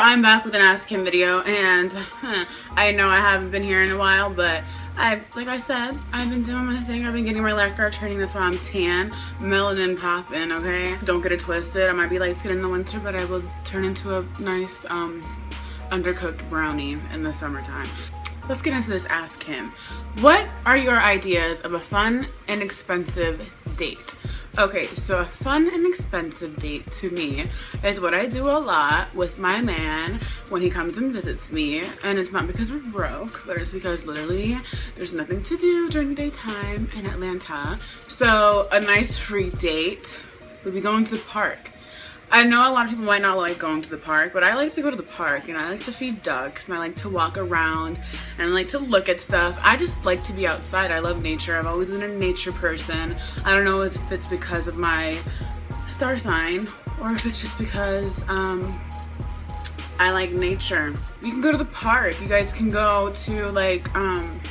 I'm back with an Ask Him video, and I know I haven't been here in a while, but like I said, I've been doing my thing. I've been getting my lacquer training. That's why I'm tan, melanin popping, okay? Don't get it twisted. I might be light skinned in the winter, but I will turn into a nice undercooked brownie in the summertime. Let's get into this Ask Him. What are your ideas of a fun and expensive date? Okay, so a fun and expensive date to me is what I do a lot with my man when he comes and visits me. And it's not because we're broke, but it's because literally there's nothing to do during the daytime in Atlanta. So a nice free date would be going to the park. I know a lot of people might not like going to the park, but I like to go to the park. You know, I like to feed ducks and I like to walk around and I like to look at stuff. I just like to be outside. I love nature. I've always been a nature person. I don't know if it's because of my star sign or if it's just because I like nature. You can go to the park. You guys can go to like, I'm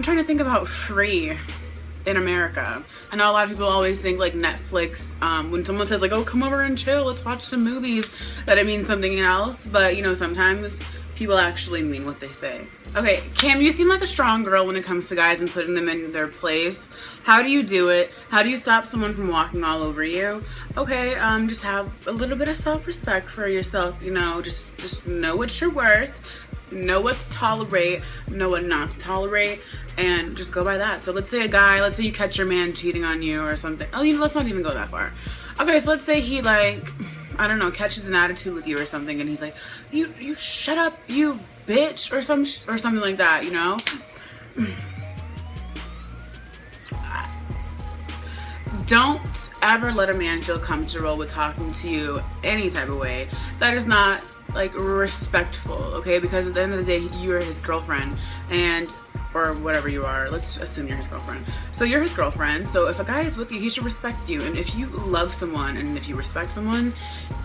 trying to think about free in America. I know a lot of people always think like Netflix, when someone says like, oh, come over and chill, let's watch some movies, that it means something else, but you know, sometimes people actually mean what they say. Okay, Cam, you seem like a strong girl when it comes to guys and putting them in their place. How do you do it? How do you stop someone from walking all over you? Okay, just have a little bit of self-respect for yourself, you know, just know what you're worth, know what to tolerate, know what not to tolerate, and just go by that. So let's say let's say you catch your man cheating on you or something. Oh, you know, let's not even go that far. Okay, so let's say he like, I don't know, catches an attitude with you or something, and he's like, you shut up, you bitch, or something like that, you know? Don't ever let a man feel comfortable with talking to you any type of way. That is not like respectful, okay? Because at the end of the day, you are his girlfriend, or whatever you are. Let's assume you're his girlfriend. So you're his girlfriend. So if a guy is with you, he should respect you. And if you love someone and if you respect someone,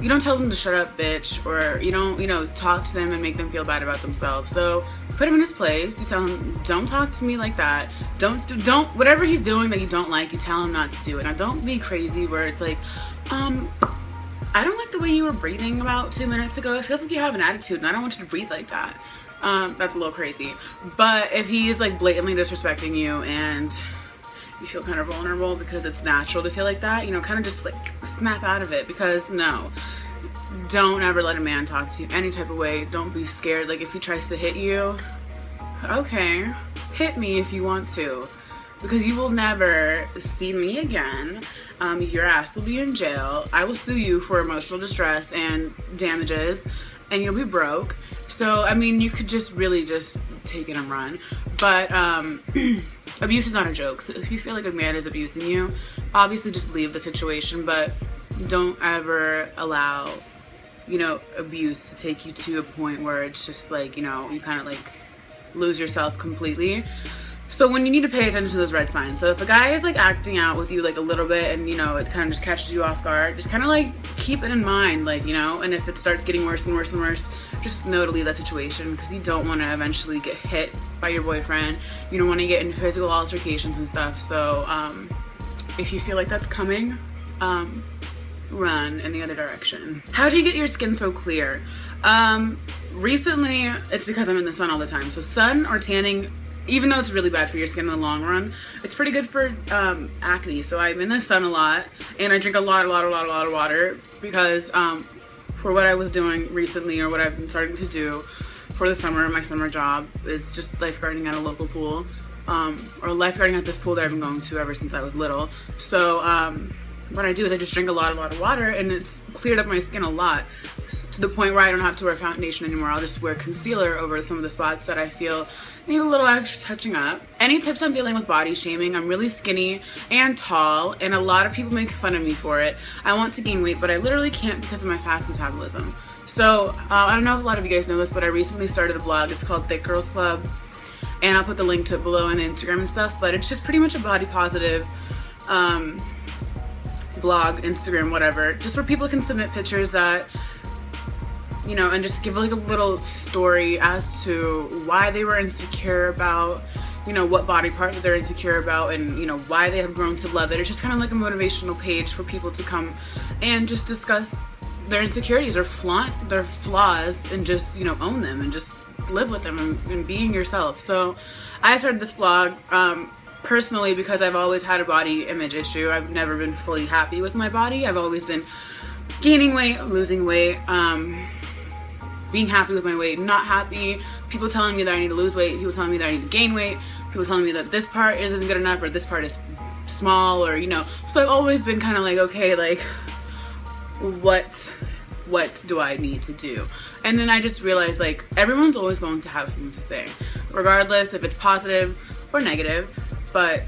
you don't tell them to shut up, bitch, or you don't, you know, talk to them and make them feel bad about themselves. So put him in his place. You tell him, don't talk to me like that. Don't, whatever he's doing that you don't like, you tell him not to do it. Now don't be crazy where it's like, I don't like the way you were breathing about 2 minutes ago. It feels like you have an attitude and I don't want you to breathe like that. That's a little crazy. But if he's like blatantly disrespecting you and you feel kind of vulnerable because it's natural to feel like that, you know, kind of just like snap out of it, because no, don't ever let a man talk to you any type of way. Don't be scared. Like if he tries to hit you, okay, hit me if you want to, because you will never see me again. Your ass will be in jail. I will sue you for emotional distress and damages, and you'll be broke. So, I mean, you could just really just take it and run. But abuse is not a joke. So if you feel like a man is abusing you, obviously just leave the situation, but don't ever allow, you know, abuse to take you to a point where it's just like, you know, you kind of like lose yourself completely. So when you need to pay attention to those red signs. So if a guy is like acting out with you like a little bit and, you know, it kind of just catches you off guard, just kind of like keep it in mind, like, you know, and if it starts getting worse and worse and worse, just know to leave that situation, because you don't want to eventually get hit by your boyfriend. You don't want to get into physical altercations and stuff. So if you feel like that's coming, run in the other direction. How do you get your skin so clear? Recently, it's because I'm in the sun all the time. So sun or tanning, even though it's really bad for your skin in the long run, it's pretty good for acne. So I'm in the sun a lot, and I drink a lot of water, because for what I was doing recently, or what I've been starting to do for the summer, my summer job is just lifeguarding at a local pool, or lifeguarding at this pool that I've been going to ever since I was little. So what I do is I just drink a lot of water, and it's cleared up my skin a lot, to the point where I don't have to wear foundation anymore. I'll just wear concealer over some of the spots that I feel need a little extra touching up. Any tips on dealing with body shaming? I'm really skinny and tall, and a lot of people make fun of me for it. I want to gain weight, but I literally can't because of my fast metabolism. So I don't know if a lot of you guys know this, but I recently started a blog. It's called Thick Girls Club, and I'll put the link to it below on Instagram and stuff, but it's just pretty much a body positive blog, Instagram, whatever, just where people can submit pictures that, you know, and just give like a little story as to why they were insecure about, you know, what body part that they're insecure about, and, you know, why they have grown to love it. It's just kind of like a motivational page for people to come and just discuss their insecurities or flaunt their flaws and just, you know, own them and just live with them and being yourself. So I started this blog personally because I've always had a body image issue. I've never been fully happy with my body. I've always been gaining weight, losing weight, being happy with my weight, not happy, people telling me that I need to lose weight, people telling me that I need to gain weight, people telling me that this part isn't good enough or this part is small, or, you know. So I've always been kind of like, okay, like what do I need to do? And then I just realized, like, everyone's always going to have something to say, regardless if it's positive or negative. But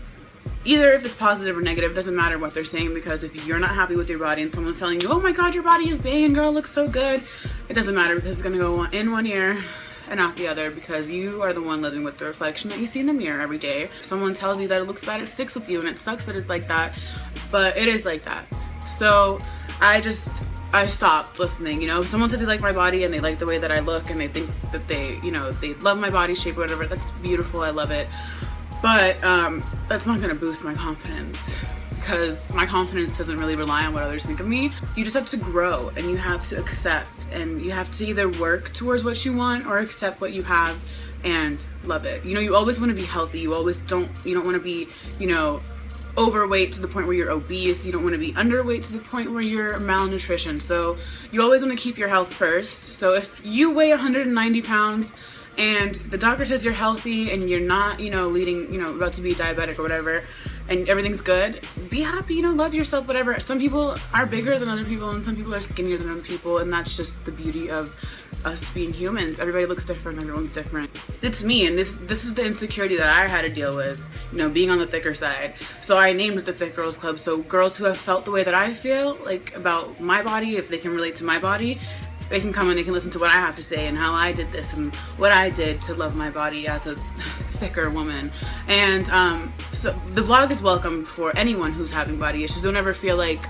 either if it's positive or negative, it doesn't matter what they're saying, because if you're not happy with your body and someone's telling you, oh my god, your body is big and girl looks so good, it doesn't matter, because it's gonna go in one ear and out the other, because you are the one living with the reflection that you see in the mirror every day. If someone tells you that it looks bad, it sticks with you, and it sucks that it's like that, but it is like that. So I stopped listening. You know, if someone says they like my body and they like the way that I look and they think that they, you know, they love my body shape or whatever, that's beautiful, I love it. But that's not gonna boost my confidence, because my confidence doesn't really rely on what others think of me. You just have to grow, and you have to accept, and you have to either work towards what you want or accept what you have and love it. You know, you always want to be healthy. You don't want to be, you know, overweight to the point where you're obese. You don't want to be underweight to the point where you're malnutrition. So you always want to keep your health first. So if you weigh 190 pounds and the doctor says you're healthy and you're not, you know, about to be diabetic or whatever, and everything's good, be happy, you know, love yourself, whatever. Some people are bigger than other people and some people are skinnier than other people, and that's just the beauty of us being humans. Everybody looks different, everyone's different. It's me, and this is the insecurity that I had to deal with, you know, being on the thicker side. So I named it the Thick Girls Club, so girls who have felt the way that I feel, like, about my body, if they can relate to my body, they can come and they can listen to what I have to say and how I did this and what I did to love my body as a thicker woman. And so the blog is welcome for anyone who's having body issues. Don't ever feel like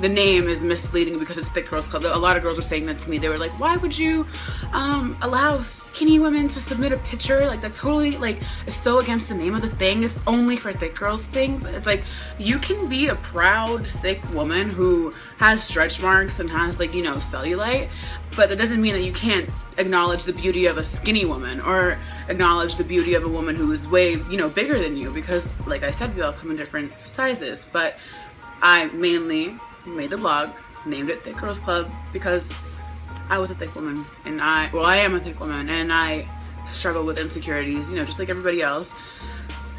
the name is misleading because it's Thick Girls Club. A lot of girls were saying that to me. They were like, why would you allow skinny women to submit a picture? Like, that totally, like, is so against the name of the thing. It's only for thick girls things. It's like, you can be a proud thick woman who has stretch marks and has, like, you know, cellulite, but that doesn't mean that you can't acknowledge the beauty of a skinny woman or acknowledge the beauty of a woman who is way, you know, bigger than you, because, like I said, we all come in different sizes. But I mainly made the blog, named it Thick Girls Club, because I was a thick woman, and I am a thick woman, and I struggle with insecurities, you know, just like everybody else.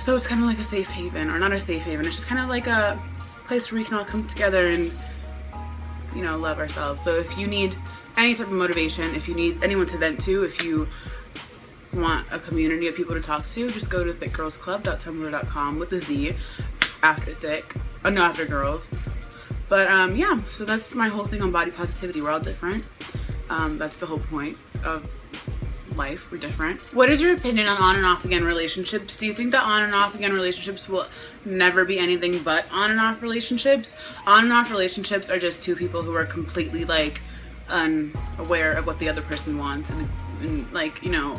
So it's kind of like a safe haven, or not a safe haven, it's just kind of like a place where we can all come together and, you know, love ourselves. So if you need any type of motivation, if you need anyone to vent to, if you want a community of people to talk to, just go to thickgirlsclub.tumblr.com with a Z after thick, no, after girls. But yeah, so that's my whole thing on body positivity. We're all different. That's the whole point of life. We're different. What is your opinion on and off again relationships? Do you think that on and off again relationships will never be anything but on and off relationships? On and off relationships are just two people who are completely, like, unaware of what the other person wants, and like, you know,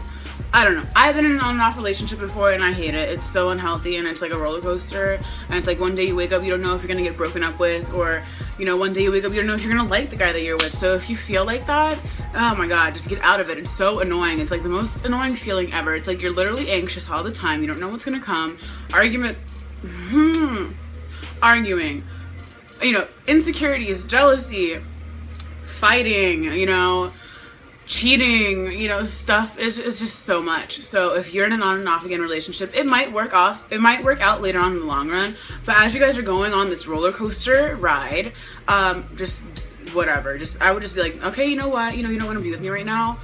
I don't know. I've been in an on and off relationship before, and I hate it. It's so unhealthy, and it's like a roller coaster. And it's like, one day you wake up, you don't know if you're gonna get broken up with, or, you know, one day you wake up, you don't know if you're gonna like the guy that you're with. So if you feel like that, oh my god, just get out of it. It's so annoying. It's like the most annoying feeling ever. It's like you're literally anxious all the time. You don't know what's gonna come. Arguing, you know, insecurities, jealousy, fighting, you know, cheating, you know, stuff is just so much. So if you're in an on and off again relationship, it might work out later on in the long run, but as you guys are going on this roller coaster ride, just whatever, I would just be like, okay, you know what, you know, you don't want to be with me right now,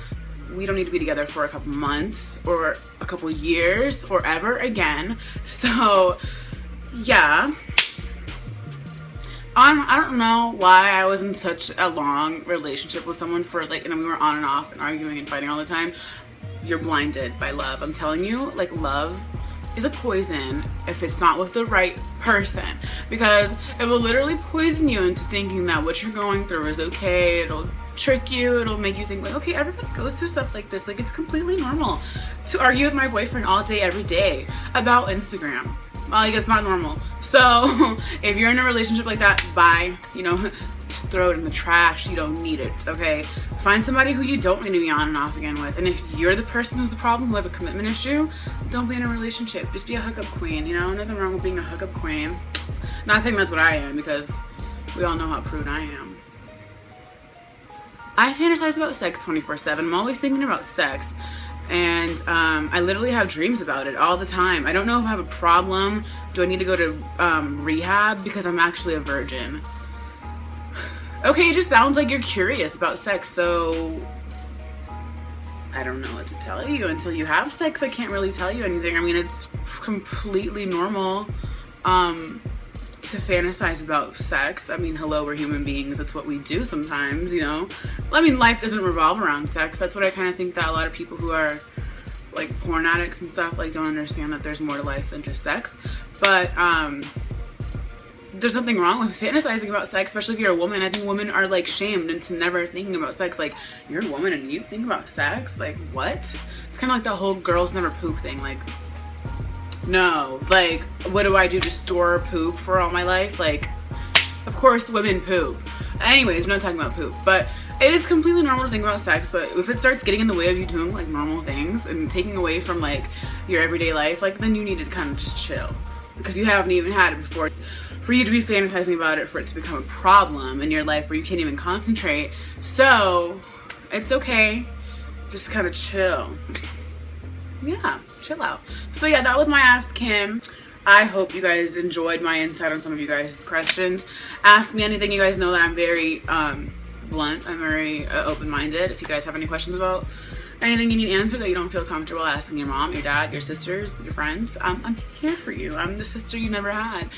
we don't need to be together for a couple months or a couple years or ever again. So yeah, I don't know why I was in such a long relationship with someone for, like, and we were on and off and arguing and fighting all the time. You're blinded by love. I'm telling you, like, love is a poison if it's not with the right person, because it will literally poison you into thinking that what you're going through is okay. It'll trick you. It'll make you think, like, okay, everybody goes through stuff like this. Like, it's completely normal to argue with my boyfriend all day, every day about Instagram. Like, it's not normal. So if you're in a relationship like that, bye. You know, just throw it in the trash. You don't need it, okay? Find somebody who you don't need to be on and off again with. And if you're the person who's the problem, who has a commitment issue, don't be in a relationship. Just be a hookup queen, you know? Nothing wrong with being a hookup queen. Not saying that's what I am, because we all know how prude I am. I fantasize about sex 24/7. I'm always thinking about sex. And I literally have dreams about it all the time. I don't know if I have a problem. Do I need to go to rehab? Because I'm actually a virgin. Okay, it just sounds like you're curious about sex, so I don't know what to tell you. Until you have sex, I can't really tell you anything. I mean, it's completely normal to fantasize about sex. I mean, hello, we're human beings. That's what we do sometimes, you know? I mean, life doesn't revolve around sex. That's what I kind of think that a lot of people who are like porn addicts and stuff like don't understand, that there's more to life than just sex. But there's nothing wrong with fantasizing about sex, especially if you're a woman. I think women are like shamed into never thinking about sex. Like, you're a woman and you think about sex? Like, what? It's kind of like the whole girls never poop thing. Like, no, like, what do I do to store poop for all my life? Like, of course women poop. Anyways, we're not talking about poop, but it is completely normal to think about sex. But if it starts getting in the way of you doing like normal things and taking away from like your everyday life, like, then you need to kind of just chill, because you haven't even had it before. For you to be fantasizing about it, for it to become a problem in your life where you can't even concentrate. So it's okay, just kind of chill. Yeah, chill out. So yeah, that was my Ask Kim. I hope you guys enjoyed my insight on some of you guys' questions. Ask me anything. You guys know that I'm very blunt. I'm very open-minded. If you guys have any questions about anything you need answered that you don't feel comfortable asking your mom, your dad, your sisters, your friends, I'm here for you. I'm the sister you never had.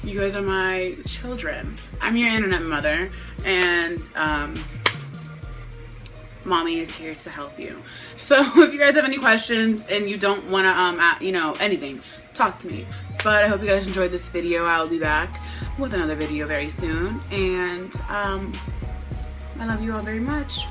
You guys are my children. I'm your internet mother, and mommy is here to help you. So if you guys have any questions and you don't want to, you know, anything, talk to me. But I hope you guys enjoyed this video. I'll be back with another video very soon, and I love you all very much.